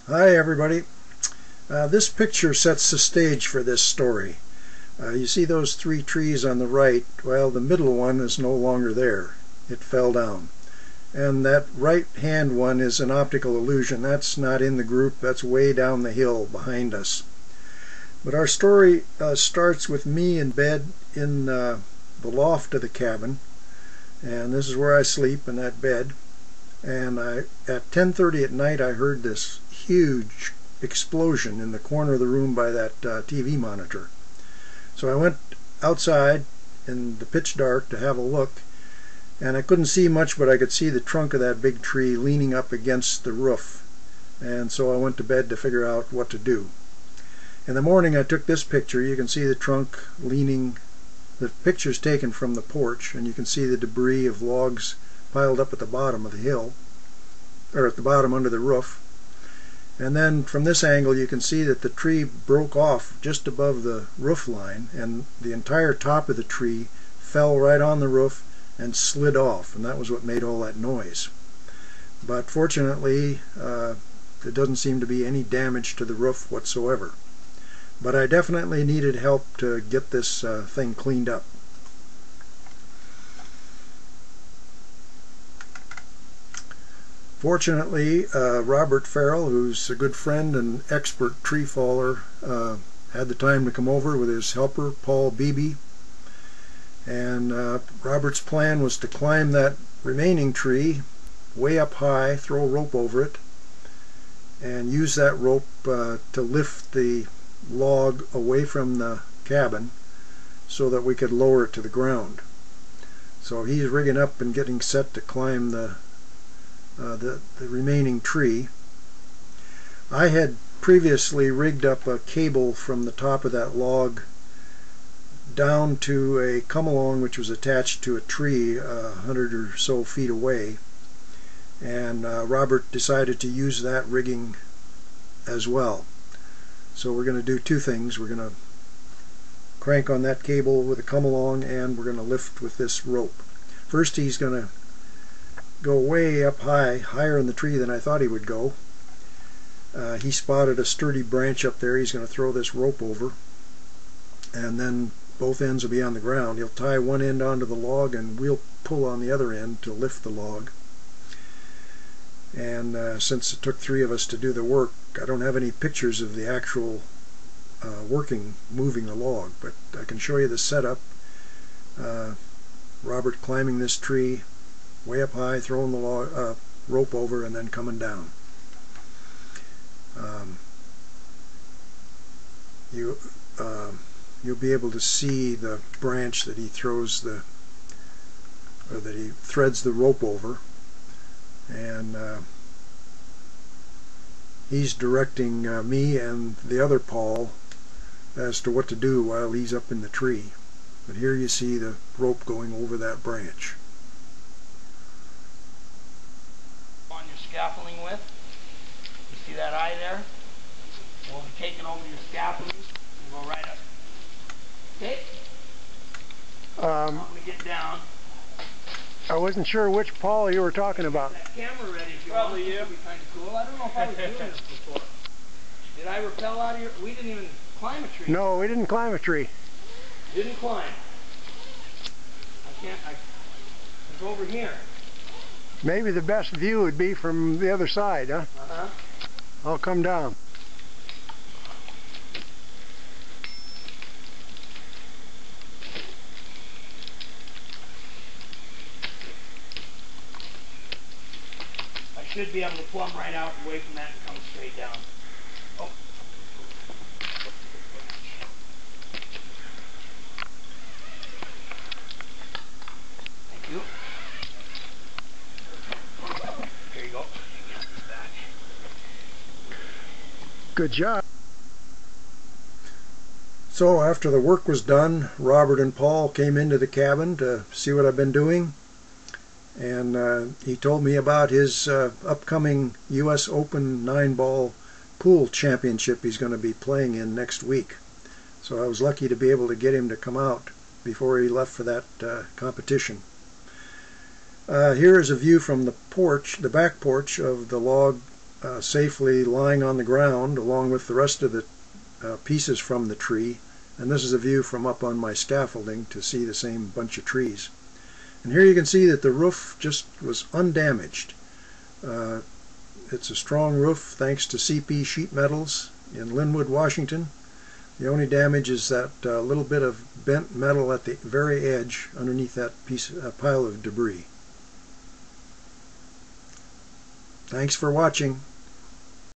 Hi everybody. This picture sets the stage for this story. You see those three trees on the right? Well, the middle one is no longer there. It fell down. And that right hand one is an optical illusion. That's not in the group. That's way down the hill behind us. But our story starts with me in bed in the loft of the cabin. And this is where I sleep, in that bed. And at 10:30 at night I heard this huge explosion in the corner of the room by that TV monitor. So I went outside in the pitch dark to have a look, and I couldn't see much, but I could see the trunk of that big tree leaning up against the roof. And so I went to bed to figure out what to do. In the morning I took this picture. You can see the trunk leaning. The picture's taken from the porch, and you can see the debris of logs piled up at the bottom of the hill, or at the bottom under the roof. And then from this angle you can see that the tree broke off just above the roof line, and the entire top of the tree fell right on the roof and slid off, and that was what made all that noise. But fortunately there doesn't seem to be any damage to the roof whatsoever. But I definitely needed help to get this thing cleaned up. Fortunately, Robert Farrell, who's a good friend and expert tree faller, had the time to come over with his helper, Paul Beebe. And Robert's plan was to climb that remaining tree way up high, throw a rope over it, and use that rope to lift the log away from the cabin so that we could lower it to the ground. So he's rigging up and getting set to climb the remaining tree. I had previously rigged up a cable from the top of that log down to a come-along which was attached to a tree 100 or so feet away, and Robert decided to use that rigging as well. So we're going to do two things. We're going to crank on that cable with a come-along, and we're going to lift with this rope. First he's going to go way up high, higher in the tree than I thought he would go. He spotted a sturdy branch up there. He's going to throw this rope over, and then both ends will be on the ground. He'll tie one end onto the log, and we'll pull on the other end to lift the log. And since it took three of us to do the work, I don't have any pictures of the actual moving the log, but I can show you the setup. Robert climbing this tree way up high, throwing the rope over, and then coming down. You'll be able to see the branch that he throws that he threads the rope over, and he's directing me and the other Paul as to what to do while he's up in the tree. But here you see the rope going over that branch. On your scaffolding with, you see that eye there? We'll be taking over your scaffolding and go right up. Okay? I'm going to get down. I wasn't sure which Paul you were talking about. That camera ready if you want. It would be kind of cool. I don't know if I was doing this before. Did I rappel out of your... We didn't even climb a tree. No, we didn't climb a tree. Didn't climb. It's over here. Maybe the best view would be from the other side, huh? Uh-huh. I'll come down. Should be able to plumb right out away from that and come straight down. Oh. Thank you. Here you go. Good job. So after the work was done, Robert and Paul came into the cabin to see what I've been doing. And he told me about his upcoming U.S. Open 9-ball pool championship he's going to be playing in next week. So I was lucky to be able to get him to come out before he left for that competition. Here is a view from the porch, the back porch of the log safely lying on the ground along with the rest of the pieces from the tree. And this is a view from up on my scaffolding to see the same bunch of trees. And here you can see that the roof just was undamaged. It's a strong roof thanks to CP sheet metals in Linwood, Washington. The only damage is that little bit of bent metal at the very edge underneath that pile of debris. Thanks for watching.